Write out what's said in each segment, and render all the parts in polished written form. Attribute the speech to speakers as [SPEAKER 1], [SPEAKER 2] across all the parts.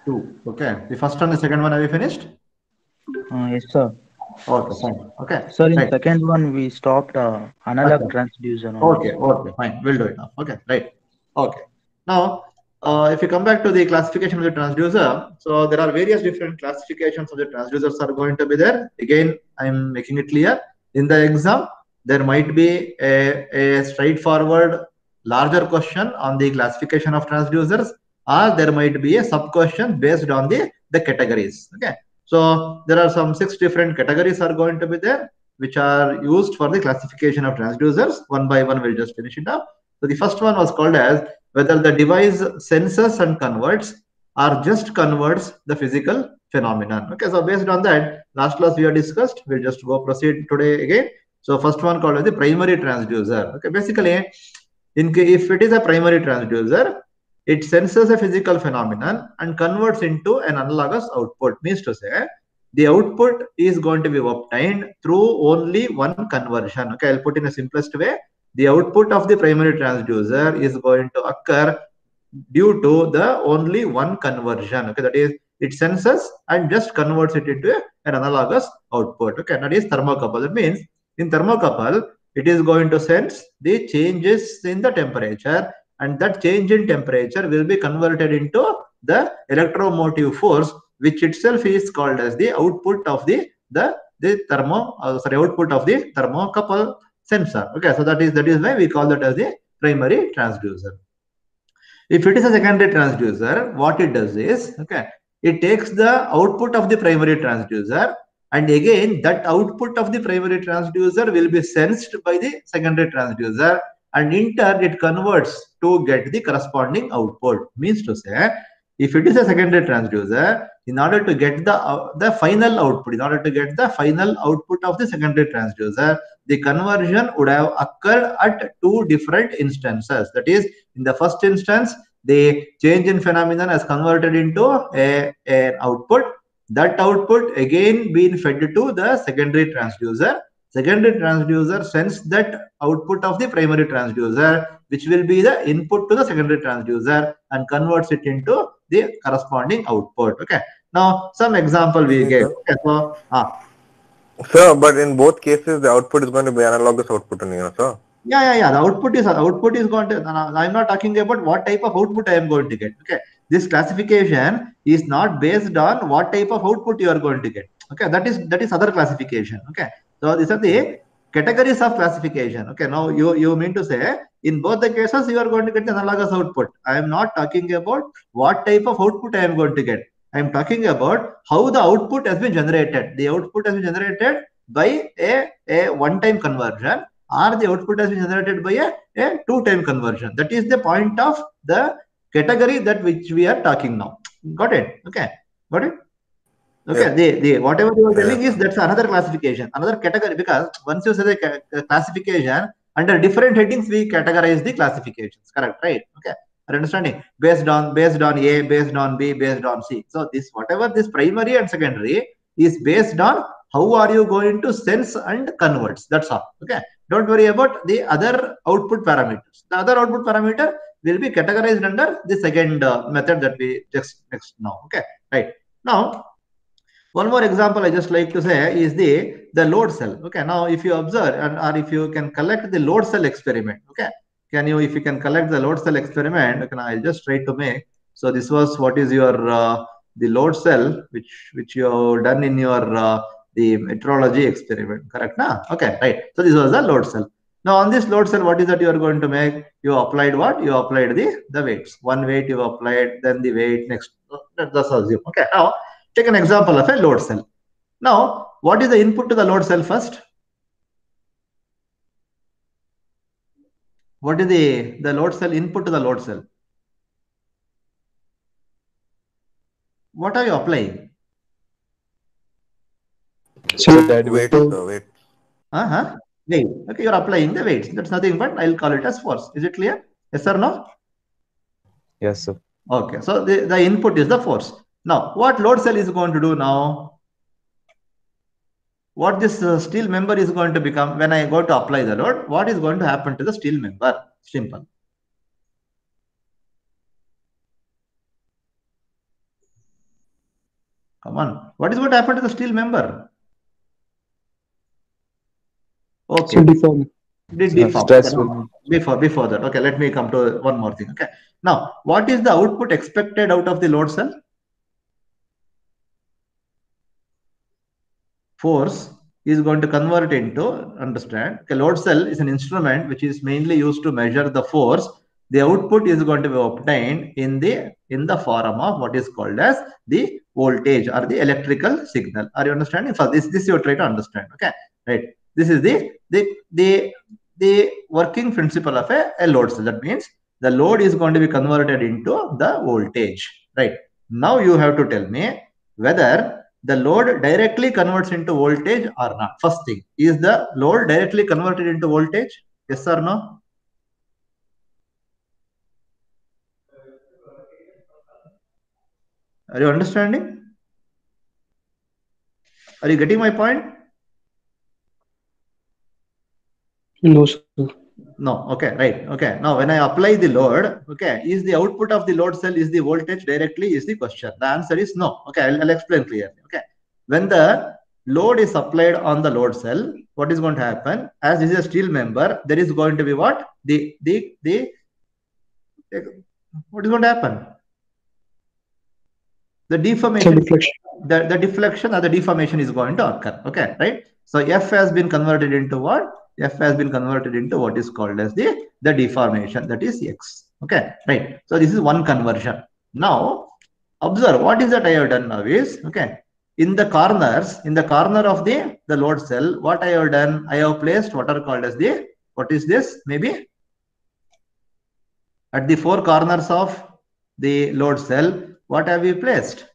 [SPEAKER 1] 2. Okay. The first one, the second one, have you finished?
[SPEAKER 2] Yes, sir.
[SPEAKER 1] Okay, fine. Okay,
[SPEAKER 2] Sir, in
[SPEAKER 1] right.
[SPEAKER 2] second one we stopped analog
[SPEAKER 1] Okay.
[SPEAKER 2] transducer only,
[SPEAKER 1] Okay,
[SPEAKER 2] sir.
[SPEAKER 1] okay, fine. We'll do it now. Okay, right. Okay. Now, if you come back to the classification of the transducer, so there are various different classifications of the transducers are going to be there. Again, I'm making it clear. In the exam, there might be a straightforward larger question on the classification of transducers, or there might be a sub question based on the categories. Okay. So there are some 6 different categories are going to be there, which are used for the classification of transducers. One by one, we'll just finish it up. So the first one was called as whether the device senses and converts or just converts the physical phenomenon. Okay, so based on that, last class we have discussed. We'll just go proceed today again. So first one called as the primary transducer. Okay, basically, if it is a primary transducer, it senses a physical phenomenon and converts into an analogous output. Means to say, the output is going to be obtained through only one conversion. Okay, I'll put in a simplest way. The output of the primary transducer is going to occur due to the only one conversion. Okay, that is, it senses and just converts it into an analogous output. Okay, that is thermocouple. That means in thermocouple, it is going to sense the changes in the temperature, and that change in temperature will be converted into the electromotive force, which itself is called as the output of output of the thermocouple sensor. Okay, so that is why we call that as the primary transducer. If it is a secondary transducer, what it does is, okay, it takes the output of the primary transducer, and again that output of the primary transducer will be sensed by the secondary transducer, and in turn it converts to get the corresponding output. Means to say, if it is a secondary transducer, in order to get the final output, in order to get the final output of the secondary transducer, the conversion would have occurred at 2 different instances. That is, in the first instance, the change in phenomenon has converted into an output. That output again being fed to the secondary transducer. Secondary transducer sends that output of the primary transducer, which will be the input to the secondary transducer, and converts it into the corresponding output. Okay. Now, some example we
[SPEAKER 3] Yes,
[SPEAKER 1] get.
[SPEAKER 3] sir.
[SPEAKER 1] Okay, so
[SPEAKER 3] Sir, but in both cases, the output is going to be analogous output only, sir.
[SPEAKER 1] yeah. The output is going to. I'm not talking about what type of output I am going to get. Okay, this classification is not based on what type of output you are going to get. Okay, that is other classification. Okay, so these are the categories of classification. Okay, now you mean to say in both the cases you are going to get the analogous output. I am not talking about what type of output I am going to get. I am talking about how the output has been generated. The output has been generated by a one-time conversion, or the output has been generated by a two-time conversion. That is the point of the category that which we are talking now. Got it? Okay. Got it?
[SPEAKER 3] Yes.
[SPEAKER 1] Okay. The whatever you are telling
[SPEAKER 3] Yes,
[SPEAKER 1] is
[SPEAKER 3] sir.
[SPEAKER 1] that's another classification, another category, because once you say the classification, under different headings we categorize the classifications. Correct, right? Okay. Are you understanding? Based on A, based on B, based on C. So this whatever this primary and secondary is based on how are you going to sense and converts. That's all. Okay. Don't worry about the other output parameters. The other output parameter will be categorized under the second method that we just next now. Okay. Right. Now, one more example I just like to say is the load cell. Okay, now if you observe or if you can collect the load cell experiment, okay, if you can collect the load cell experiment, okay, I'll just try to make. So this was what is your the load cell which you have done in your the metrology experiment, correct? Now, okay, right. So this was the load cell. Now on this load cell, what is that you are going to make? You applied what? You applied the weights. One weight you applied, then the weight next. That's assume. Okay, now take an example of a load cell. Now, what is the input to the load cell first? What is the load cell input to the load cell? What are you applying?
[SPEAKER 4] So that we
[SPEAKER 3] Wait,
[SPEAKER 4] to
[SPEAKER 3] sir, wait.
[SPEAKER 1] Uh-huh. Weight. Okay, you're applying the weights. That's nothing but I'll call it as force. Is it clear? Yes or no?
[SPEAKER 4] yes, sir.
[SPEAKER 1] Okay, so the input is the force. Now, what load cell is going to do now? What this steel member is going to become when I go to apply the load? What is going to happen to the steel member? Simple. Come on. What is going to happen to the steel member? Okay.
[SPEAKER 5] So deform.
[SPEAKER 1] Did deform.
[SPEAKER 4] Stress
[SPEAKER 1] Okay,
[SPEAKER 4] will
[SPEAKER 1] before that. Okay, let me come to one more thing. Okay. Now, what is the output expected out of the load cell? Force is going to convert into, understand, okay, load cell is an instrument which is mainly used to measure the force. The output is going to be obtained in the form of what is called as the voltage or the electrical signal. Are you understanding? So this you try to understand. Okay, right. This is the working principle of a load cell. That means the load is going to be converted into the voltage. Right. Now you have to tell me whether the load directly converts into voltage or not. First thing, is the load directly converted into voltage? Yes or no? Are you understanding? Are you getting my point?
[SPEAKER 5] No, sir.
[SPEAKER 1] No. Okay, right. Okay. Now, when I apply the load, okay, is the output of the load cell is the voltage directly is the question. The answer is no. Okay, I'll explain clearly. Okay. When the load is applied on the load cell, what is going to happen? As this is a steel member, there is going to be what? What is going to happen? The deformation, the deflection or the deformation is going to occur. Okay, right? So F has been converted into what? F has been converted into what is called as the deformation, that is X. Okay, right? So this is one conversion. Now observe what is that I have done now is, okay, in the corners, in the corner of the load cell, what I have done, I have placed what are called as the, what is this? Maybe at the four corners of the load cell, what have you placed?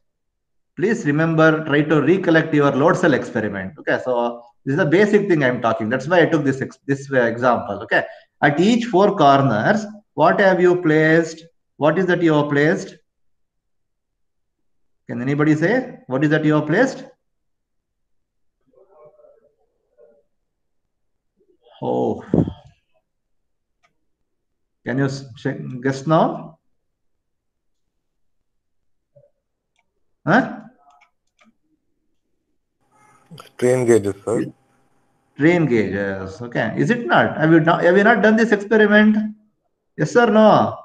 [SPEAKER 1] Please remember, try to recollect your load cell experiment. Okay, so this is the basic thing I'm talking. That's why I took this example. Okay, at each four corners, what have you placed? What is that you have placed? Can anybody say what is that you have placed? Oh, can you guess now? Huh?
[SPEAKER 3] Strain gauges, sir.
[SPEAKER 1] Strain gauges. Okay, is it not? Have you not done this experiment? Yes or no?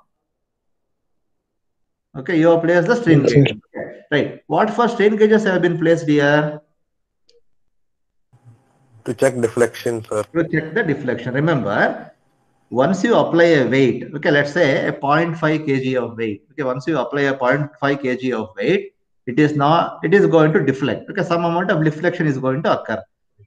[SPEAKER 1] Okay, you have placed the strain gauge. Okay, right. What for strain gauges have been placed here?
[SPEAKER 3] To check deflection, sir.
[SPEAKER 1] To check the deflection. Remember, once you apply a weight, okay, let's say a 0.5 kg of weight. Okay, once you apply a 0.5 kg of weight, it is going to deflect. Okay, some amount of deflection is going to occur.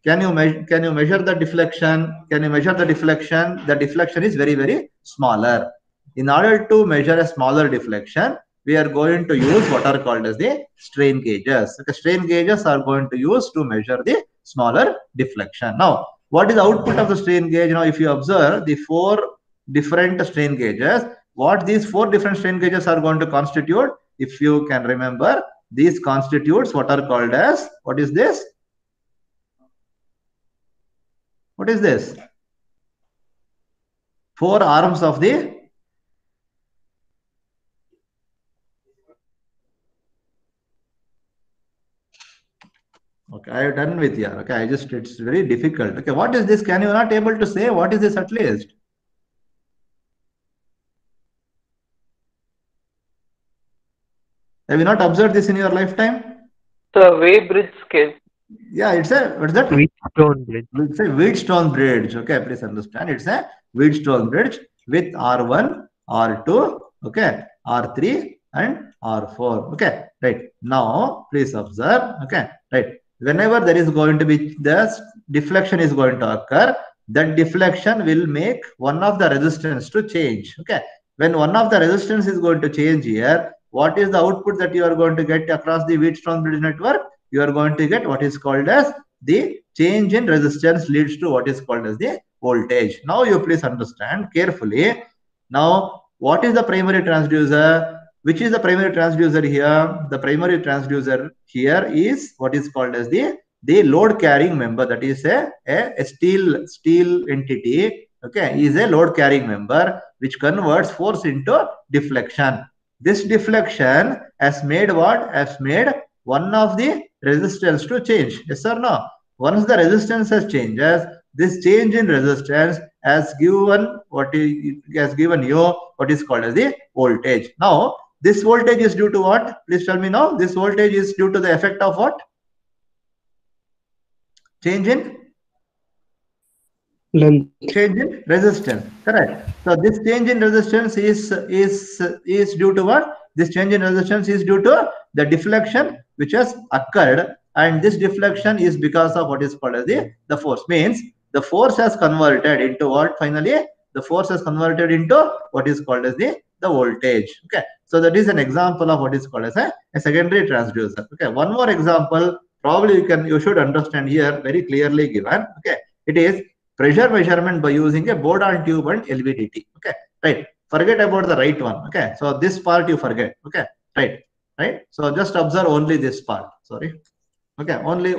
[SPEAKER 1] Can you measure the deflection? Can you measure the deflection? The deflection is very, very smaller. In order to measure a smaller deflection, we are going to use what are called as the strain gauges. Okay, strain gauges are going to use to measure the smaller deflection. Now, what is the output of the strain gauge? Now, if you observe the four different strain gauges, what these four different strain gauges are going to constitute, if you can remember, these constitutes what are called as, what is this? What is this? Four arms of the okay, I have done with you. Okay, it's very difficult. Okay, what is this? Can you not able to say what is this at least? Have you not observed this in your lifetime?
[SPEAKER 6] The Weybridge scale.
[SPEAKER 1] Yeah, it's a, what is that?
[SPEAKER 5] Wheatstone bridge.
[SPEAKER 1] It's a Wheatstone bridge. Okay, please understand. It's a Wheatstone bridge with R1, R2, okay, R3 and R4. Okay, right. Now, please observe. Okay, right. Whenever there is going to be the deflection is going to occur, that deflection will make one of the resistance to change. Okay, when one of the resistance is going to change here, what is the output that you are going to get across the Wheatstone bridge network? You are going to get what is called as the change in resistance leads to what is called as the voltage. Now you please understand carefully. Now, what is the primary transducer? Which is the primary transducer here? The primary transducer here is what is called as the load carrying member. That is a steel entity. Okay, is a load carrying member which converts force into deflection. This deflection has made what? Has made one of the resistance to change. Yes or no? Once the resistance has changes, this change in resistance has given you what is called as the voltage. Now, this voltage is due to what? Please tell me now. This voltage is due to the effect of what? Change in
[SPEAKER 5] Length.
[SPEAKER 1] change in resistance. Correct. So this change in resistance is due to what? This change in resistance is due to the deflection which has occurred, and this deflection is because of what is called as the force. Means the force has converted into what? Finally, the force has converted into what is called as the voltage. Okay. So that is an example of what is called as a secondary transducer. Okay. One more example, probably you should understand here very clearly given. Okay. It is pressure measurement by using a Bourdon tube and LVDT. Okay, right. Forget about the right one. Okay, so this part you forget. Okay, right. So just observe only this part. Sorry. Okay, only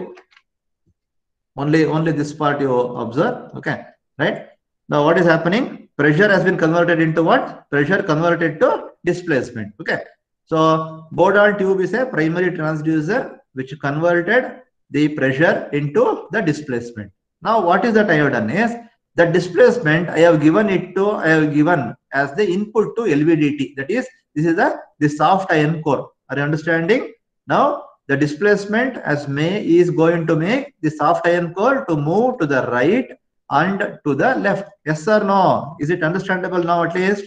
[SPEAKER 1] this part you observe. Okay, right. Now what is happening? Pressure has been converted into what? Pressure converted to displacement. Okay, so Bourdon tube is a primary transducer which converted the pressure into the displacement. Now, what is that I have done is the displacement I have given as the input to LVDT. That is, this is the soft iron core. Are you understanding? Now, the displacement is going to make the soft iron core to move to the right and to the left. Yes or no? Is it understandable now at least?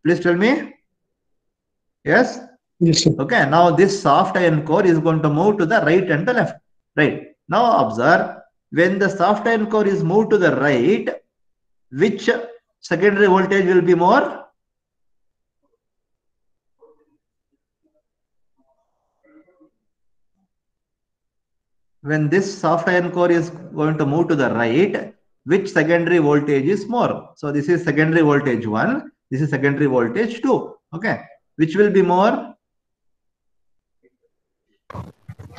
[SPEAKER 1] Please tell me. Yes?
[SPEAKER 5] Yes, sir.
[SPEAKER 1] Okay. Now, this soft iron core is going to move to the right and the left. Right. Now, observe. When the soft iron core is moved to the right, which secondary voltage will be more? When this soft iron core is going to move to the right, which secondary voltage is more? So this is secondary voltage 1, this is secondary voltage 2. Okay. Which will be more?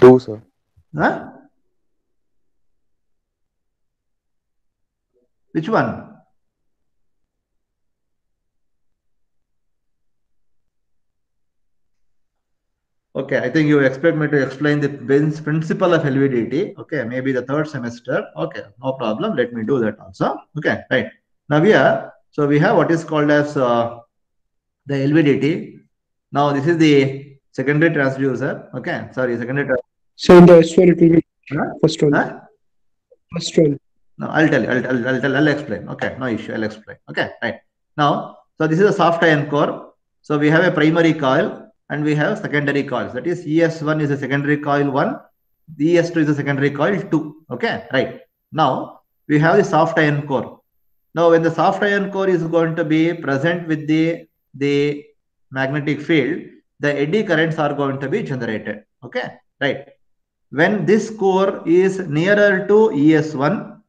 [SPEAKER 4] 2, sir.
[SPEAKER 1] Huh? Which one? Okay, I think you expect me to explain the principle of LVDT. Okay, maybe the third semester. Okay, no problem. Let me do that also. Okay, right. Now we have what is called as the LVDT. Now this is the secondary transducer. Okay, sorry, secondary.
[SPEAKER 5] So in the S1 it will be
[SPEAKER 1] Huh?
[SPEAKER 5] first one.
[SPEAKER 1] Huh?
[SPEAKER 5] First one.
[SPEAKER 1] No, I'll tell you. I'll explain. Okay, no issue. I'll explain. Okay, right. Now, so this is a soft iron core. So we have a primary coil and we have secondary coils. That is, ES1 is a secondary coil 1, ES2 is a secondary coil 2. Okay, right. Now we have the soft iron core. Now, when the soft iron core is going to be present with the magnetic field, the eddy currents are going to be generated. Okay, right. When this core is nearer to ES1,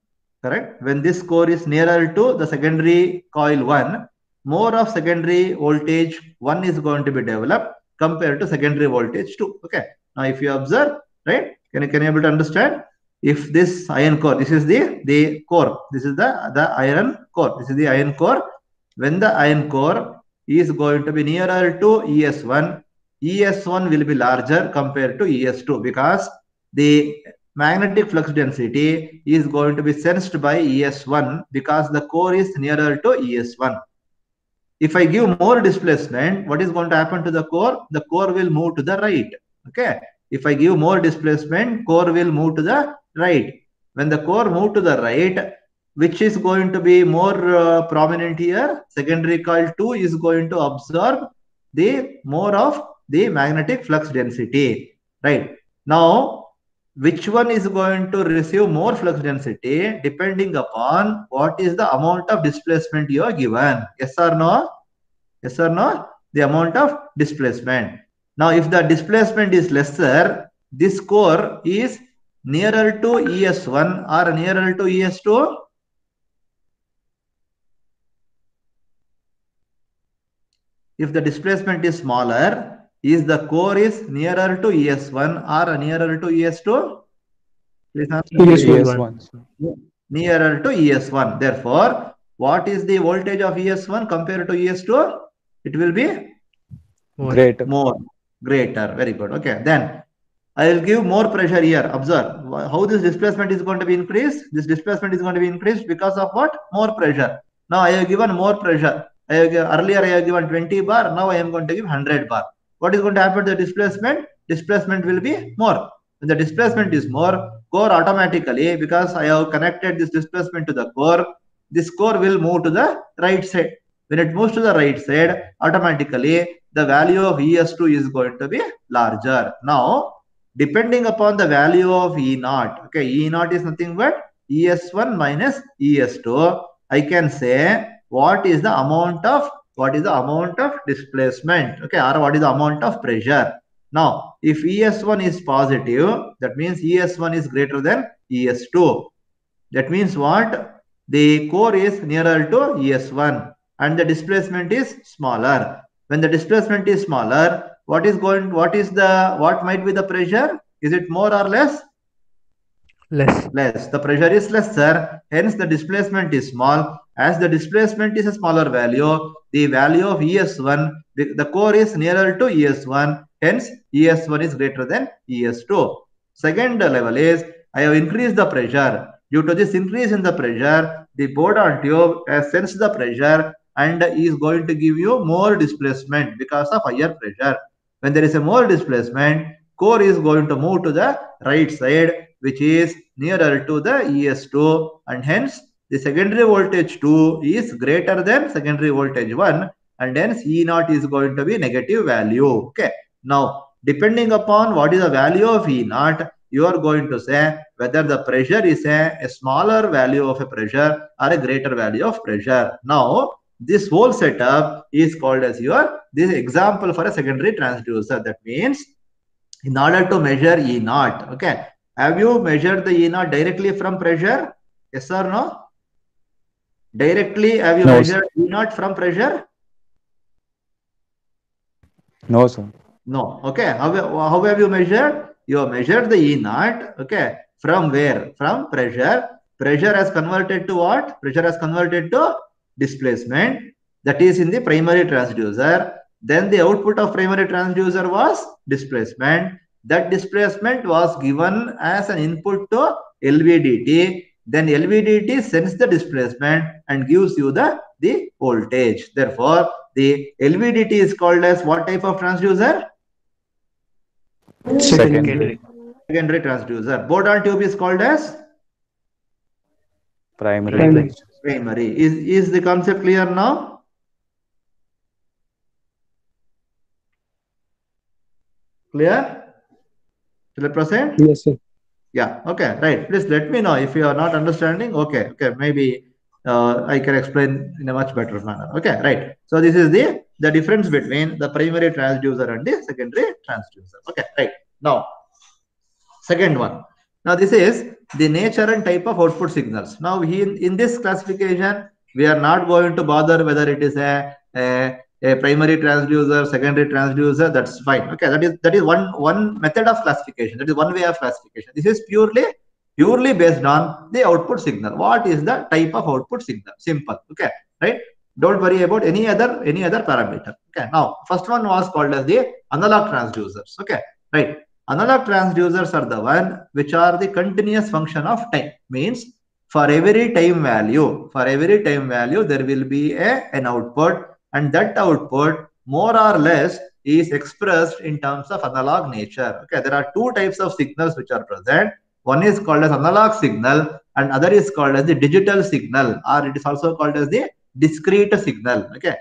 [SPEAKER 1] correct? When this core is nearer to the secondary coil 1, more of secondary voltage 1 is going to be developed compared to secondary voltage 2. Okay. Now, if you observe, right? Can you able to understand? If this iron core, this is the core, this is the iron core, this is the iron core. When the iron core is going to be nearer to ES1, ES1 will be larger compared to ES2 because the magnetic flux density is going to be sensed by ES1 because the core is nearer to ES1. If I give more displacement, what is going to happen to the core? The core will move to the right. Okay. If I give more displacement, core will move to the right. When the core move to the right, which is going to be more prominent here, secondary coil 2 is going to absorb the more of the magnetic flux density. Right. Now, which one is going to receive more flux density depending upon what is the amount of displacement you are given? Yes or no? Yes or no? The amount of displacement. Now, if the displacement is lesser, this core is nearer to ES1 or nearer to ES2? If the displacement is smaller, is the core is nearer to ES1 or nearer to ES2? Please answer.
[SPEAKER 4] ES1. sir.
[SPEAKER 1] Nearer to ES1. Therefore, what is the voltage of ES1 compared to ES2? It will be
[SPEAKER 4] Greater.
[SPEAKER 1] more, greater. Very good. Okay. Then I will give more pressure here. Observe how this displacement is going to be increased. This displacement is going to be increased because of what? More pressure. Now I have given more pressure. Earlier I have given 20 bar. Now I am going to give 100 bar. What is going to happen to the displacement? Displacement will be more. When the displacement is more, core automatically, because I have connected this displacement to the core, this core will move to the right side. When it moves to the right side, automatically the value of ES2 is going to be larger. Now, depending upon the value of E0, okay, E0 is nothing but ES1 minus ES2. I can say what is the amount of displacement, okay, or what is the amount of pressure. Now, if ES1 is positive, that means ES1 is greater than ES2. That means what? The core is nearer to ES1 and the displacement is smaller. When the displacement is smaller, what might be the pressure? Is it more or less? Less. The pressure is lesser, hence the displacement is small. As the displacement is a smaller value, the value of ES1, the core is nearer to ES1, hence ES1 is greater than ES2. Second level is, I have increased the pressure. Due to this increase in the pressure, the Bourdon tube has sensed the pressure and is going to give you more displacement because of higher pressure. When there is a more displacement, core is going to move to the right side, which is nearer to the ES2, and hence the secondary voltage 2 is greater than secondary voltage 1, and hence E0 is going to be negative value. Okay. Now, depending upon what is the value of E0, you are going to say whether the pressure is a smaller value of a pressure or a greater value of pressure. Now, this whole setup is called as this example for a secondary transducer. That means, in order to measure E0, okay, have you measured the E0 directly from pressure? Yes or no? Directly, have you measured E0 from pressure?
[SPEAKER 4] No, sir.
[SPEAKER 1] No. Okay. How have you measured? You have measured the E0. Okay. From where? From pressure. Pressure has converted to what? Pressure has converted to displacement. That is in the primary transducer. Then the output of primary transducer was displacement. That displacement was given as an input to LVDT. Then LVDT sends the displacement and gives you the voltage. Therefore, the LVDT is called as what type of transducer?
[SPEAKER 2] Secondary.
[SPEAKER 1] Secondary transducer. Bourdon tube is called as
[SPEAKER 4] Primary.
[SPEAKER 1] primary. Is the concept clear now? Clear? Shall I proceed?
[SPEAKER 5] Yes, sir.
[SPEAKER 1] Yeah. Okay. Right. Please let me know if you are not understanding. Okay. Okay. Maybe I can explain in a much better manner. Okay. Right. So this is the difference between the primary transducer and the secondary transducer. Okay. Right. Now, second one. Now this is the nature and type of output signals. Now in this classification, we are not going to bother whether it is a primary transducer, secondary transducer. That's fine. Okay, that is one method of classification. That is one way of classification. This is purely based on the output signal. What is the type of output signal? Simple. Okay, right. Don't worry about any other parameter. Okay. Now, first one was called as the analog transducers. Okay, right. Analog transducers are the one which are the continuous function of time. Means for every time value, there will be an output, and that output more or less is expressed in terms of analog nature. Okay, there are two types of signals which are present. One is called as analog signal, and other is called as the digital signal, or it is also called as the discrete signal. Okay,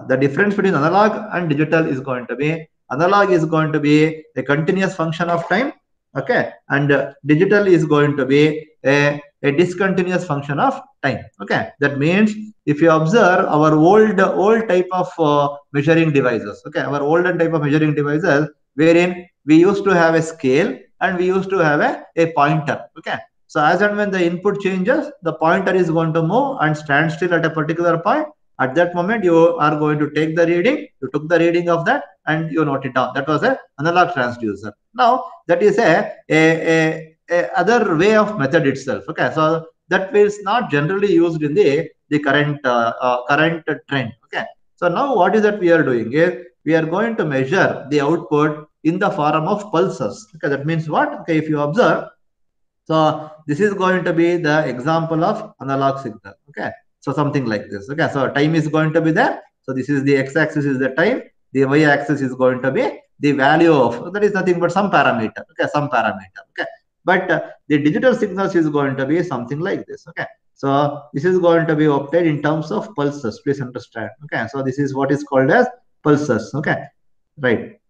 [SPEAKER 1] the difference between analog and digital is going to be, analog is going to be a continuous function of time, okay, and digital is going to be a discontinuous function of time. Okay, that means if you observe our old type of measuring devices, okay, our older type of measuring devices, wherein we used to have a scale and we used to have a pointer. Okay, so as and when the input changes, the pointer is going to move and stand still at a particular point. At that moment, you are going to take the reading. You took the reading of that and you note it down. That was an analog transducer. Now that is a other way of method itself. Okay, so that is not generally used in the current trend. Okay, so now what is that we are doing is we are going to measure the output in the form of pulses. Okay, that means what? Okay, if you observe, so this is going to be the example of analog signal. Okay, so something like this. Okay, so time is going to be there. So this is the x-axis is the time. The y-axis is going to be the value of, that is nothing but some parameter. Okay, some parameter. Okay, but the digital signals is going to be something like this. Okay, so this is going to be obtained in terms of pulses. Please understand. Okay, so this is what is called as pulses. Okay, right.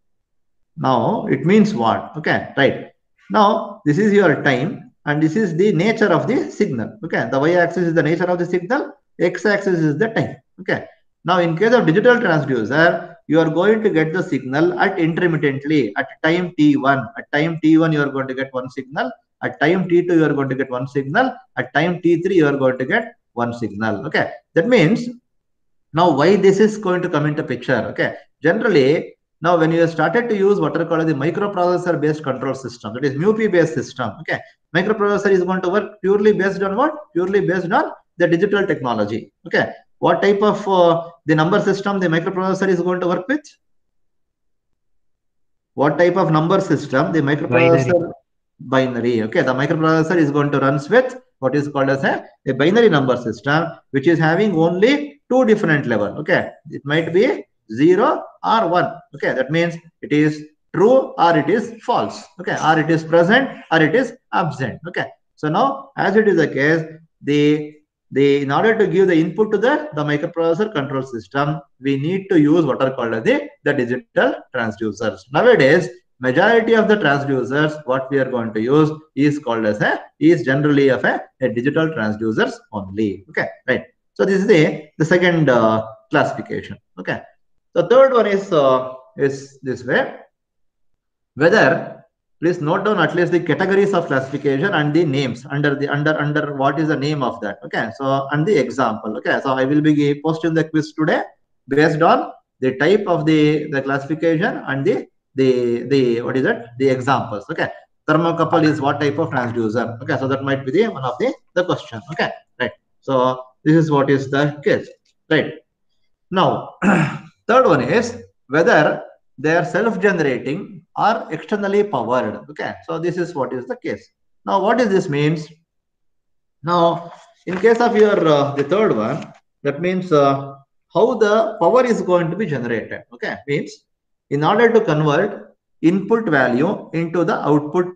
[SPEAKER 1] Now it means what? Okay, right. Now this is your time and this is the nature of the signal. Okay, the y-axis is the nature of the signal, x-axis is the time. Okay, now in case of digital transducer, you are going to get the signal at intermittently at time t1. At time t1, you are going to get one signal. At time t2, you are going to get one signal. At time t3, you are going to get one signal. Okay, that means now why this is going to come into picture. Okay, generally, now when you started to use what are called the microprocessor based control system, that is MUPI based system. Okay, microprocessor is going to work purely based on what? Purely based on the digital technology. Okay, what type of the number system the microprocessor is going to work with? What type of number system the microprocessor? Binary. Okay, the microprocessor is going to run with what is called as a binary number system, which is having only two different level. Okay, it might be 0 or 1. Okay, that means it is true or it is false. Okay, or it is present or it is absent. Okay, so now as it is the case, in order to give the input to the microprocessor control system, we need to use what are called as the digital transducers. Nowadays, majority of the transducers what we are going to use is called as is generally of a digital transducers only. Okay, right. So this is the second classification. Okay, the third one is this way. Whether, please note down at least the categories of classification and the names under what is the name of that. Okay, so and the example. Okay, so I will be posting the quiz today based on the type of the classification and the what is it, the examples. Okay, thermocouple is what type of transducer. Okay, so that might be the one of the question. Okay, right. So this is what is the case. Right. Now third one is whether they are self-generating or externally powered. Okay, so this is what is the case. Now what does this means? Now in case of your the third one, that means how the power is going to be generated. Okay, means in order to convert input value into the output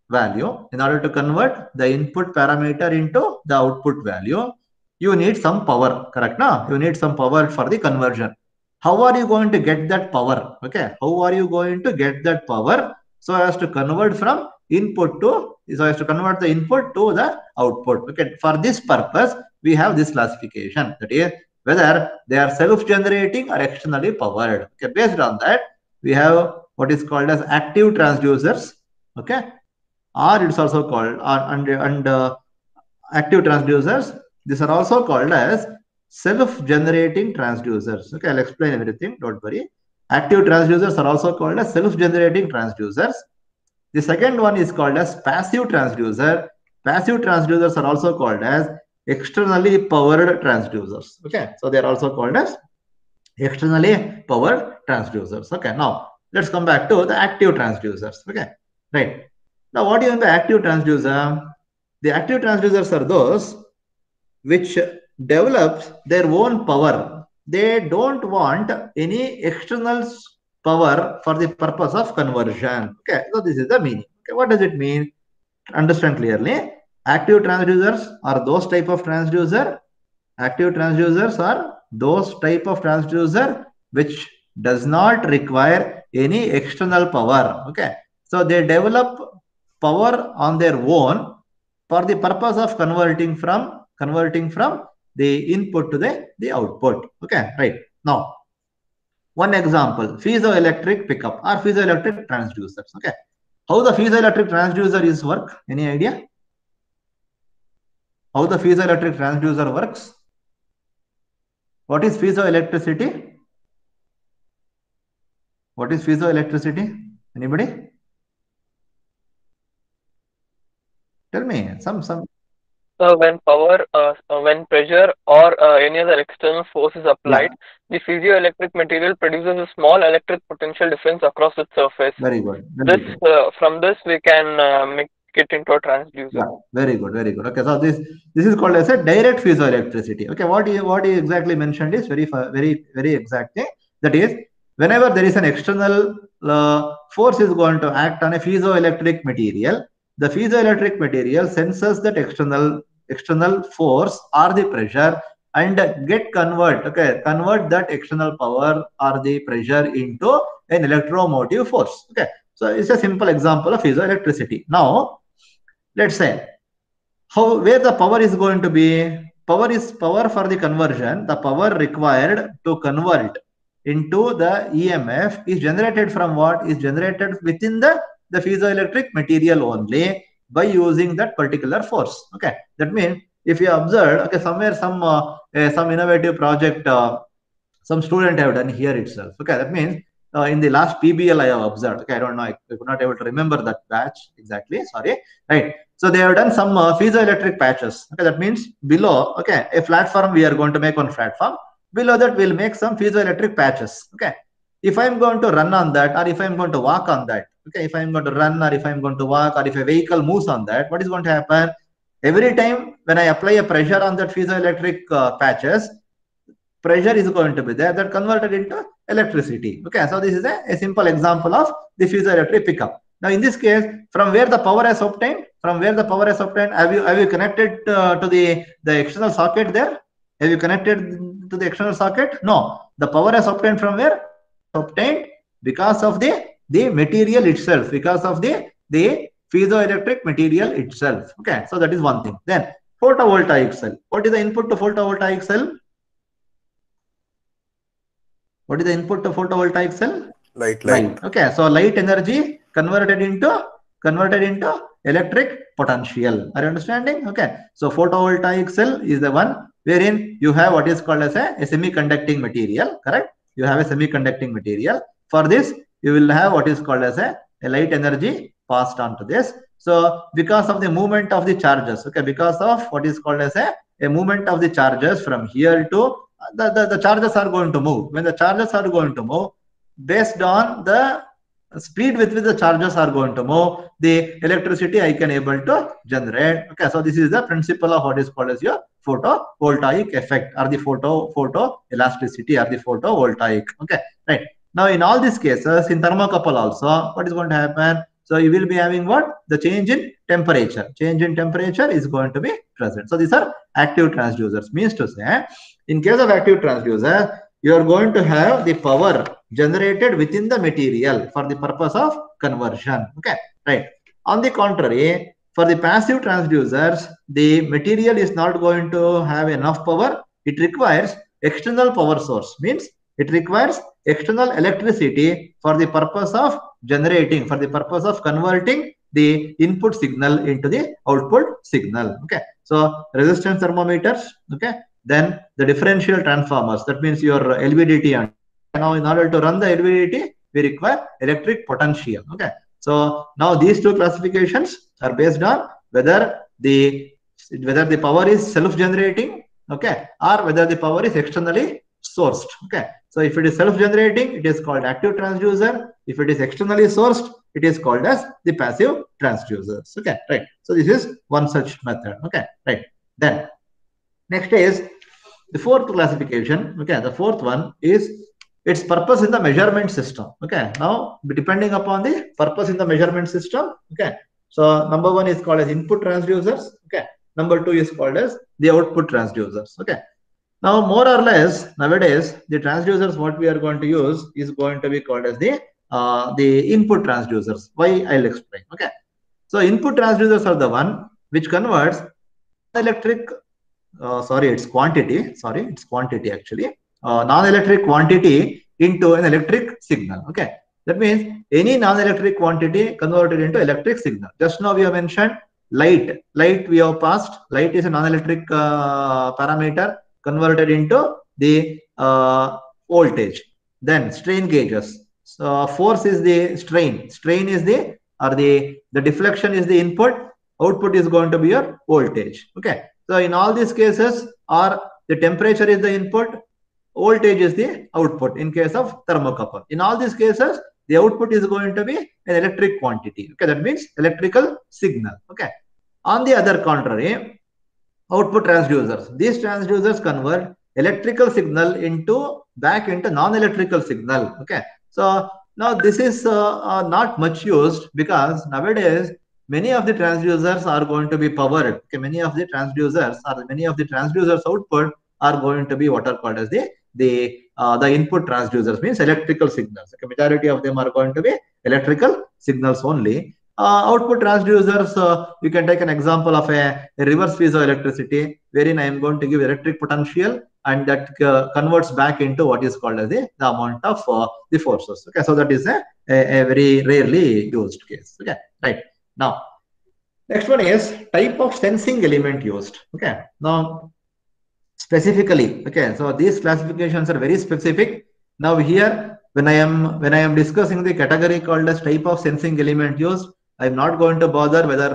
[SPEAKER 1] value, in order to convert the input parameter into the output value, you need some power. Correct? No, you need some power for the conversion. How are you going to get that power? Okay, how are you going to get that power so as to convert from input to, so as to convert the input to the output? Okay, for this purpose we have this classification, that is whether they are self-generating or externally powered. Okay, based on that we have what is called as active transducers. Okay, or it's also called active transducers. These are also called as self-generating transducers. Okay, I'll explain everything, don't worry. Active transducers are also called as self-generating transducers. The second one is called as passive transducer. Passive transducers are also called as externally powered transducers. Okay, so they are also called as externally powered transducers. Okay, now let's come back to the active transducers. Okay, right. Now what do you mean by active transducer? The active transducers are those which develops their own power. They don't want any external power for the purpose of conversion. Okay, so this is the meaning. Okay, what does it mean? Understand clearly. Active transducers are those type of transducer. Active transducers are those type of transducer which does not require any external power. Okay, so they develop power on their own for the purpose of converting from the input to the output. Okay, right. Now one example, piezoelectric pickup or piezoelectric transducers. Okay, how the piezoelectric transducer is work? Any idea how the piezoelectric transducer works? What is piezoelectricity? What is piezoelectricity? Anybody? Tell me. Some.
[SPEAKER 6] when pressure or any other external force is applied, the piezoelectric material produces a small electric potential difference across its surface.
[SPEAKER 1] Very good.
[SPEAKER 6] This from this we can make it into a transducer.
[SPEAKER 1] Yeah, very good, very good. Okay, so this is called as a direct piezoelectricity. Okay, what you exactly mentioned is very exactly. That is, whenever there is an external force is going to act on a piezoelectric material, the piezoelectric material senses that external force or the pressure and convert that external power or the pressure into an electromotive force. Okay, so it's a simple example of piezoelectricity. Now let's say where the power is going to be. Power for the conversion. The power required to convert into the EMF is generated from what? Is generated within the piezoelectric material only by using that particular force. Okay, that means if you observe, okay, somewhere some innovative project some student have done here itself. Okay, that means in the last PBL I have observed. Okay, I don't know, I could not able to remember that batch exactly. Sorry, right? So they have done some piezoelectric patches. Okay, that means below, okay, a platform we are going to make one platform. Below that we'll make some piezoelectric patches. Okay, if I'm going to run on that, or if I'm going to walk on that, okay, if I'm going to run, or if I'm going to walk, or if a vehicle moves on that, what is going to happen? Every time when I apply a pressure on that piezoelectric patches, pressure is going to be there that converted into electricity. Okay, so this is a simple example of the piezoelectric pickup. Now in this case, from where the power is obtained, have you connected to the external socket there? Have you connected to the external socket? No. The power is obtained from where? Obtained because of the material itself, because of the piezoelectric material itself. Okay, so that is one thing. Then photovoltaic cell. What is the input to photovoltaic cell? What is the input to photovoltaic cell?
[SPEAKER 3] Light.
[SPEAKER 1] Okay, so light energy converted into electric potential. Are you understanding? Okay, so photovoltaic cell is the one wherein you have what is called as a semiconducting material. Correct? You have a semiconducting material. For this, you will have what is called as a light energy passed on to this. So because of the movement of the charges, okay, because of what is called as a movement of the charges from here to the charges are going to move. When the charges are going to move, based on the speed with which the charges are going to move, the electricity I can able to generate. Okay, so this is the principle of what is called as your photovoltaic effect, or the photo elasticity, or the photovoltaic. Okay, right. Now in all these cases, in thermocouple also, what is going to happen? So you will be having what? The change in temperature. Change in temperature is going to be present. So these are active transducers. Means to say, in case of active transducer, you are going to have the power generated within the material for the purpose of conversion. Okay, right. On the contrary, for the passive transducers, the material is not going to have enough power. It requires external power source. Means it requires external electricity for the purpose of generating, for the purpose of converting the input signal into the output signal. Okay, so resistance thermometers. Okay, then the differential transformers. That means your LVDT. And now in order to run the LVDT, we require electric potential. Okay, so now these two classifications are based on whether the power is self-generating, okay, or whether the power is externally sourced. Okay, so if it is self-generating, it is called active transducer. If it is externally sourced, it is called as the passive transducers. Okay, right. So this is one such method. Okay, right. Then next is the fourth classification. Okay, the fourth one is its purpose in the measurement system. Okay, now depending upon the purpose in the measurement system. Okay, so number one is called as input transducers. Okay, number two is called as the output transducers. Okay, now more or less nowadays the transducers what we are going to use is going to be called as the input transducers. Why? I'll explain. Okay, so input transducers are the one which converts electric it's quantity actually, non-electric quantity into an electric signal. Okay, that means any non-electric quantity converted into electric signal. Just now we have mentioned light we have passed. Light is a non-electric parameter converted into the voltage. Then strain gauges. So force is the strain is the deflection is the input, output is going to be your voltage. Okay, so in all these cases, or the temperature is the input, voltage is the output in case of thermocouple. In all these cases, the output is going to be an electric quantity. Okay, that means electrical signal. Okay, on the other contrary, output transducers. These transducers convert electrical signal back into non-electrical signal. Okay, so now this is not much used because nowadays many of the transducers are going to be powered. Okay, many of the transducers output are going to be what are called as the input transducers, means electrical signals. Okay, majority of them are going to be electrical signals only. Output transducers, you can take an example of a reverse piezoelectricity, wherein I am going to give electric potential and that converts back into what is called as the amount of the forces. Okay, so that is a very rarely used case. Okay, right. Now, next one is type of sensing element used. Okay, now specifically, okay, so these classifications are very specific. Now here, when I am discussing the category called as type of sensing element used, I'm not going to bother whether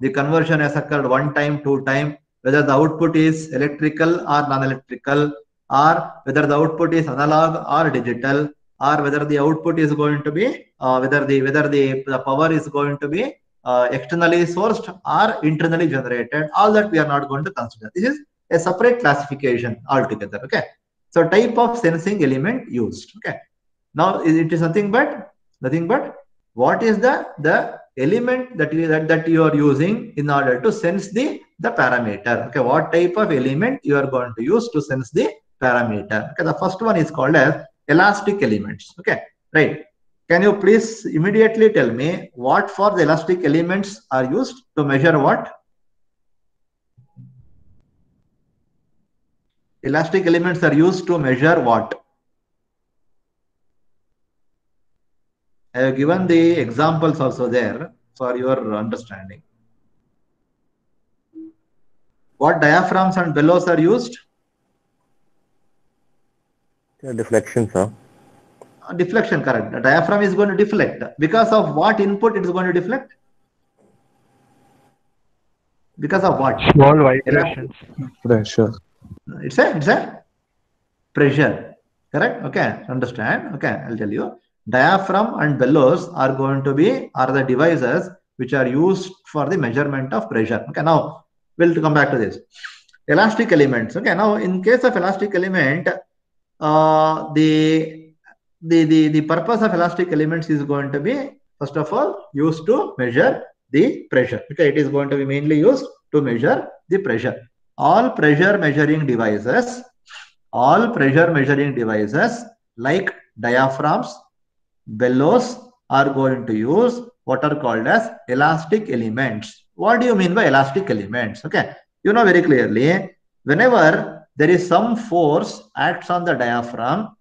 [SPEAKER 1] the conversion has occurred 1 time, 2 time, whether the output is electrical or non-electrical, or whether the output is analog or digital, or whether the output is going to be whether the power is going to be externally sourced or internally generated. All that we are not going to consider. This is a separate classification altogether. Okay, so type of sensing element used. Okay, now it is nothing but what is the element that you are using in order to sense the parameter. Okay, what type of element you are going to use to sense the parameter. Okay, the first one is called as elastic elements. Okay, right. Can you please immediately tell me what for the elastic elements are used to measure what? Elastic elements are used to measure what? I have given the examples also there for your understanding. What diaphragms and bellows are used?
[SPEAKER 3] Yeah, deflection, sir.
[SPEAKER 1] Deflection, correct. The diaphragm is going to deflect. Because of what input it is going to deflect? Because of what?
[SPEAKER 7] Small vibrations.
[SPEAKER 4] Pressure.
[SPEAKER 1] It's a pressure. Correct? Okay, understand. Okay, I'll tell you. Diaphragm and bellows are the devices which are used for the measurement of pressure. Okay, now we'll come back to this. Elastic elements. Okay, now in case of elastic element, the purpose of elastic elements is going to be, first of all, used to measure the pressure. Okay, it is going to be mainly used to measure the pressure. All pressure measuring devices like diaphragms, bellows are going to use what are called as elastic elements. What do you mean by elastic elements? Okay, you know very clearly, whenever there is some force acts on the diaphragm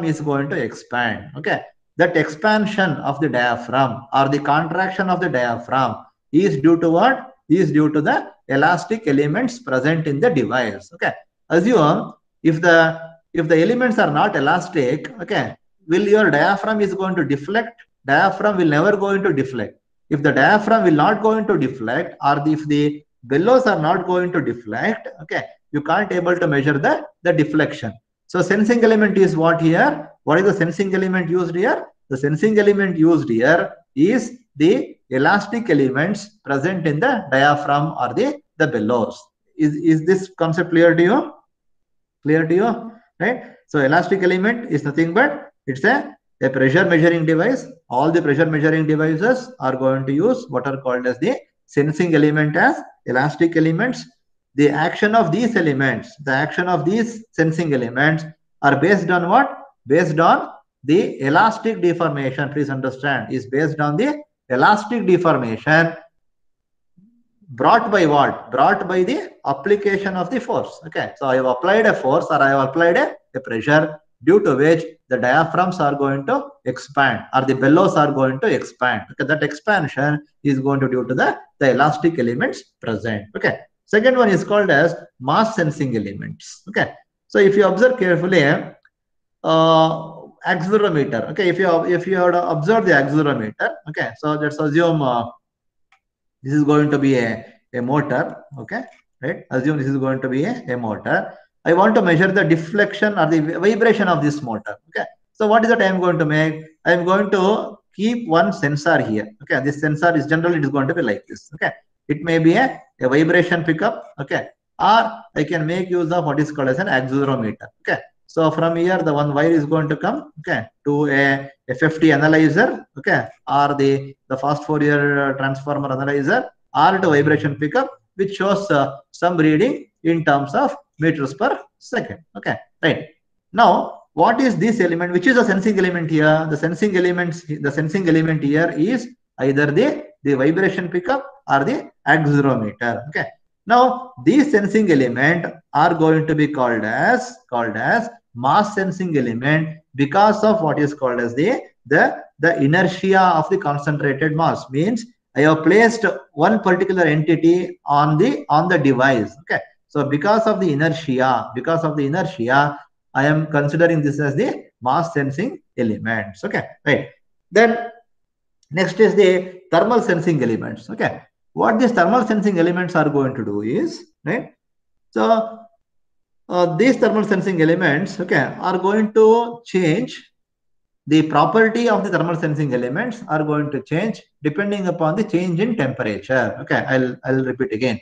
[SPEAKER 1] is going to expand. Okay, that expansion of the diaphragm or the contraction of the diaphragm is due to what? Is due to the elastic elements present in the device. Okay, assume if the elements are not elastic, okay, will your diaphragm is going to deflect? Diaphragm will never going to deflect. If the diaphragm will not going to deflect, or if the bellows are not going to deflect, okay, you can't able to measure the deflection. So sensing element is what here? What is the sensing element used here? The sensing element used here is the elastic elements present in the diaphragm or the bellows. Is this concept clear to you? Clear to you? Right? So elastic element is nothing but it's a pressure measuring device. All the pressure measuring devices are going to use what are called as the sensing element as elastic elements. The action of these elements, the action of these sensing elements are based on what? Based on the elastic deformation. Please understand, is based on the elastic deformation brought by what? Brought by the application of the force. Okay, so I have applied a force or I have applied a pressure due to which the diaphragms are going to expand or the bellows are going to expand. Okay, that expansion is going to due to the elastic elements present. Okay, second one is called as mass sensing elements. Okay, so if you observe carefully, accelerometer. Okay, if you have to observe the accelerometer, okay, so let's assume this is going to be a motor, okay, right? Assume this is going to be a motor. I want to measure the deflection or the vibration of this motor, okay? So what is that I am going to make? I am going to keep one sensor here, okay? This sensor is generally it is going to be like this, okay? It may be a vibration pickup, okay? Or I can make use of what is called as an accelerometer, okay? So from here, the one wire is going to come, okay, to a FFT analyzer, okay, or the fast Fourier transformer analyzer, or to vibration pickup, which shows some reading in terms of meters per second, okay, right? Now, what is this element? Which is a sensing element here? The sensing element here is either the vibration pickup or the accelerometer, okay? Now, these sensing element are going to be called as mass sensing element because of what is called as the inertia of the concentrated mass. Means I have placed one particular entity on the device, okay? So because of the inertia, I am considering this as the mass sensing elements, okay, right? Then next is the thermal sensing elements, okay? What these thermal sensing elements are going to do is, right? So these thermal sensing elements, okay, are going to change the property of the thermal sensing elements are going to change depending upon the change in temperature, okay? I'll repeat again.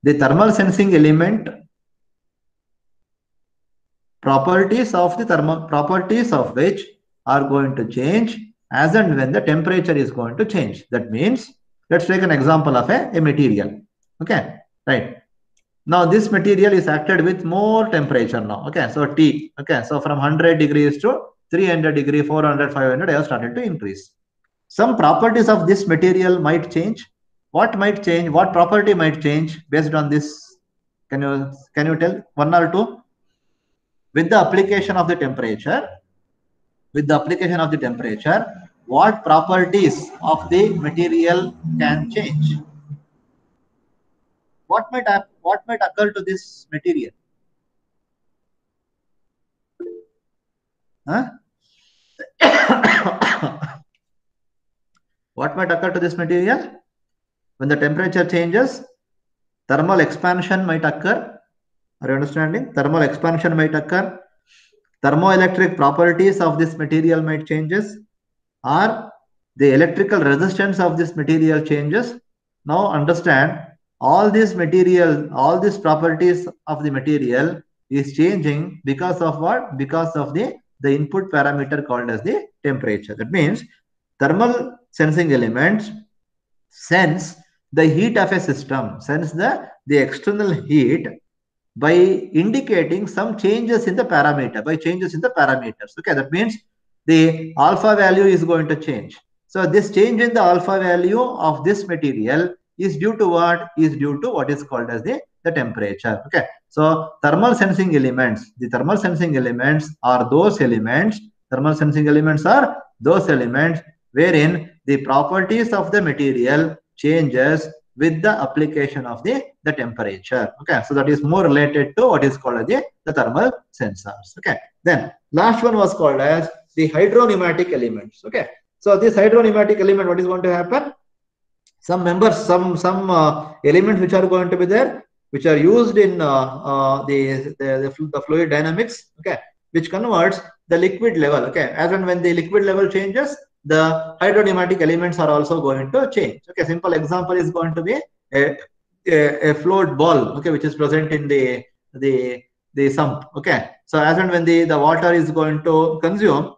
[SPEAKER 1] The thermal sensing element properties of which are going to change as and when the temperature is going to change. That means, let's take an example of a material, okay, right? Now this material is acted with more temperature now, okay? So T, okay, so from 100 degrees to 300 degree, 400, 500, I have started to increase. Some properties of this material might change. What might change? What property might change based on this? Can you tell one or two? With the application of the temperature, what properties of the material can change? What might occur to this material? Huh? What might occur to this material? When the temperature changes, thermal expansion might occur. Are you understanding? Thermal expansion might occur. Thermoelectric properties of this material might changes, or the electrical resistance of this material changes. Now understand, all these properties of the material is changing because of what? Because of the input parameter called as the temperature. That means thermal sensing elements sense the heat of a system, sense the external heat by indicating some changes in the parameter, parameters. Okay, that means the alpha value is going to change. So this change in the alpha value of this material is due to what? Is due to what is called as the temperature. Okay, so thermal sensing elements, the thermal sensing elements are those elements, wherein the properties of the material changes with the application of the temperature. Okay, so that is more related to what is called as the thermal sensors. Okay, then last one was called as the hydropneumatic elements. Okay, so this hydropneumatic element, what is going to happen? Some members, some elements which are going to be there, which are used in the fluid dynamics. Okay, which converts the liquid level. Okay, as and when the liquid level changes, the hydropneumatic elements are also going to change. Okay, simple example is going to be a float ball, okay, which is present in the sump. Okay, so as and when the water is going to consume,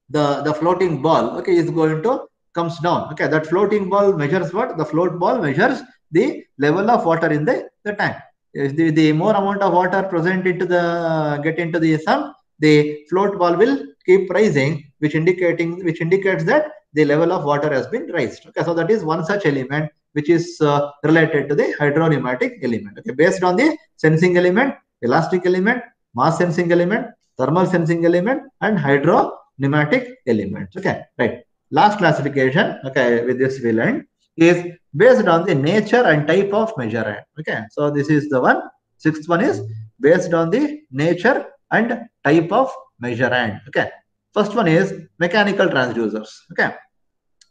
[SPEAKER 1] the floating ball, okay, is going to comes down. Okay, that floating ball measures what? The float ball measures the level of water in the tank. If the more amount of water present into the sump, the float ball will keep rising, which indicates that the level of water has been raised. Okay, so that is one such element which is related to the hydropneumatic element. Okay, based on the sensing element, elastic element, mass sensing element, thermal sensing element, and hydropneumatic elements. Okay, right. Last classification, okay, with this we'll end, is based on the nature and type of measurement. Okay, so this is the one. Sixth one is based on the nature and type of measurement. Okay, first one is mechanical transducers. Okay,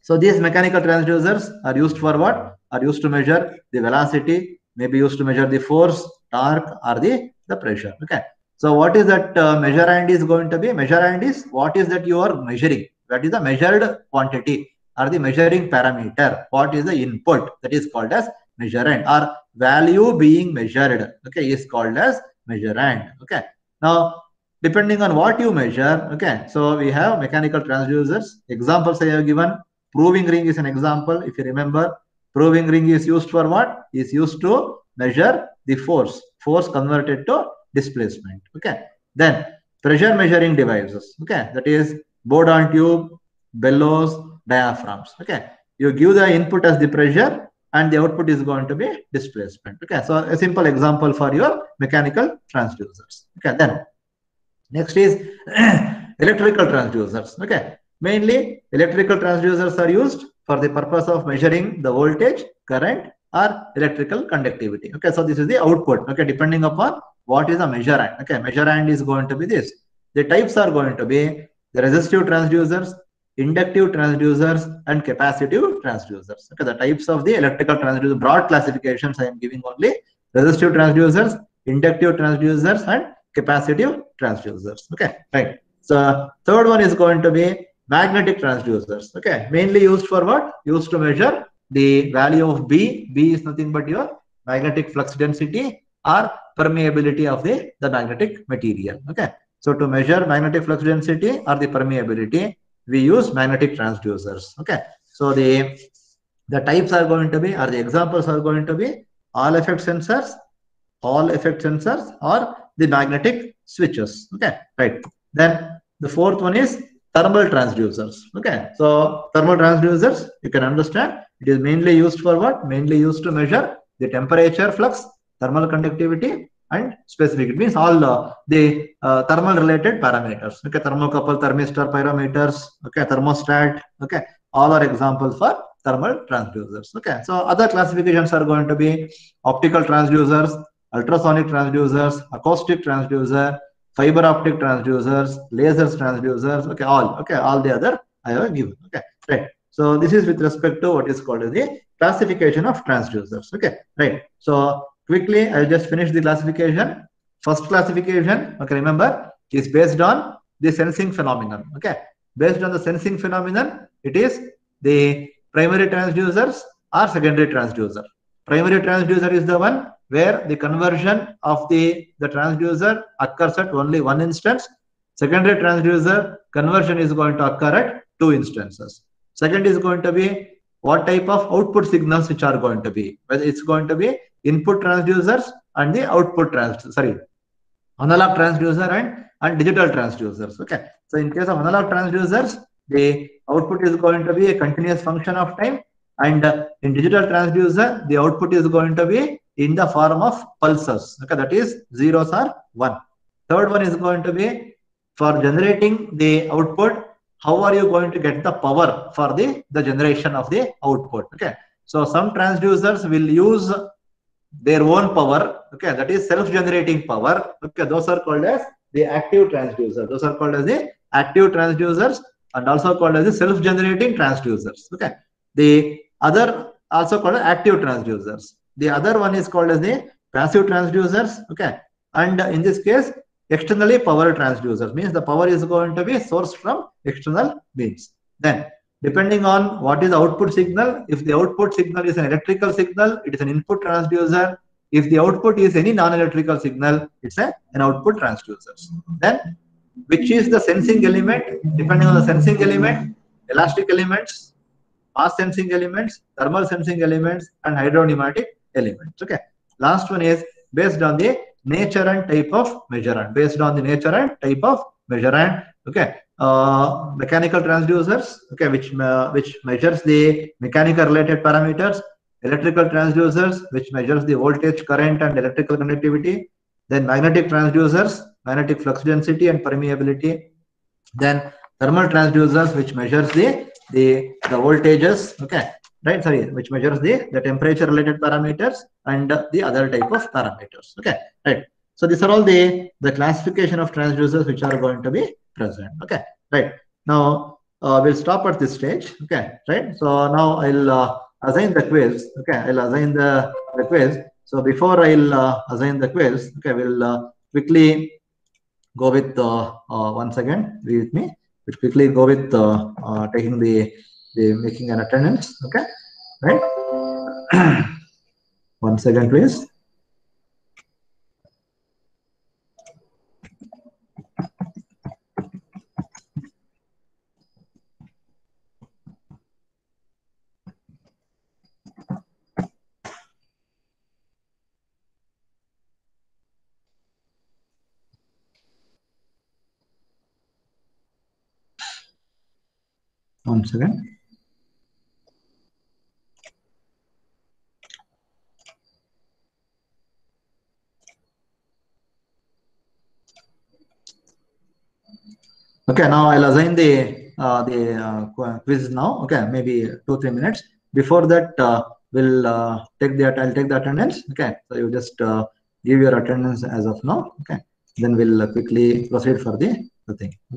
[SPEAKER 1] so these mechanical transducers are used for what? are used to measure the velocity, maybe used to measure the force, torque, or the pressure. Okay. So what is that measurand is going to be? Measurand is what is that you are measuring? That is the measured quantity or the measuring parameter. What is the input? That is called as measurand, or value being measured. Okay, is called as measurand. Okay. Now, depending on what you measure, okay, so we have mechanical transducers. Examples I have given. Proving ring is an example. If you remember, proving ring is used for what? Is used to measure the force converted to displacement. Okay. Then pressure measuring devices. Okay, that is board on tube, bellows, diaphragms. Okay, you give the input as the pressure and the output is going to be displacement. Okay, so a simple example for your mechanical transducers. Okay, then next is electrical transducers. Okay, mainly electrical transducers are used for the purpose of measuring the voltage, current, or electrical conductivity. Okay, so this is the output. Okay, depending upon what is the measurand. Okay, measurand is going to be this. The types are going to be the resistive transducers, inductive transducers, and capacitive transducers. Okay, the types of the electrical transducers, broad classifications I am giving only: resistive transducers, inductive transducers, and capacitive transducers. Okay, right. So third one is going to be magnetic transducers. Okay, mainly used for what? Used to measure the value of B. B is nothing but your magnetic flux density or permeability of the magnetic material. Okay, so to measure magnetic flux density or the permeability, we use magnetic transducers. Okay, so the types are going to be, or the examples are going to be Hall effect sensors, or the magnetic switches. Okay, right. Then the fourth one is thermal transducers. Okay, so thermal transducers, you can understand, it is mainly used for what? Mainly used to measure the temperature, flux, thermal conductivity, and specific. It means all the thermal related parameters. Okay, thermocouple, thermistor, pyrometers, okay, thermostat, okay, all are examples for thermal transducers. Okay, so other classifications are going to be optical transducers, ultrasonic transducers, acoustic transducer, fiber optic transducers, lasers transducers. Okay, all the other I have given. Okay, right. So this is with respect to what is called as the classification of transducers. Okay, right. So quickly, I'll just finish the classification. First classification, okay, remember, is based on the sensing phenomenon. Okay, based on the sensing phenomenon, it is the primary transducers or secondary transducer. Primary transducer is the one where the conversion of the transducer occurs at only one instance. Secondary transducer conversion is going to occur at two instances. Second is going to be what type of output signals which are going to be, whether it's going to be input transducers and the output analog transducer and digital transducers. Okay, so in case of analog transducers, the output is going to be a continuous function of time, and in digital transducer, the output is going to be in the form of pulses. Okay, that is zeros or one. Third one is going to be for generating the output. How are you going to get the power for the generation of the output? Okay, so some transducers will use their own power. Okay, that is self-generating power. Okay, those are called as the active transducers. Those are called as the active transducers and also called as the self-generating transducers. Okay, the other also called as active transducers. The other one is called as the passive transducers. Okay, and in this case, externally powered transducers, means the power is going to be sourced from external means. Then, depending on what is the output signal, if the output signal is an electrical signal, it is an input transducer. If the output is any non-electrical signal, it's an output transducer. Then, which is the sensing element? Depending on the sensing element, elastic elements, mass sensing elements, thermal sensing elements, and hydropneumatic elements. Okay. Last one is based on the nature and type of measurand. Based on the nature and type of measurand. Okay. Mechanical transducers. Okay, which measures the mechanical related parameters. Electrical transducers, which measures the voltage, current, and electrical conductivity. Then magnetic transducers, magnetic flux density and permeability. Then thermal transducers, which measures the voltages. Okay, right, sorry, which measures the temperature related parameters and the other type of parameters. Okay, right. So these are all the classification of transducers which are going to be present. Okay, right. Now we'll stop at this stage. Okay, right. So now I'll assign the quiz. Okay, I'll assign the quiz. So before I'll assign the quiz, okay, we'll quickly go with once again. Be with me. We'll quickly go with taking the making an attendance. Okay, right. 1 second, please. Once again. Okay, now I'll assign the quiz now. Okay, maybe 2-3 minutes. Before that, I'll take the attendance. Okay, so you just give your attendance as of now. Okay, then we'll quickly proceed for the thing.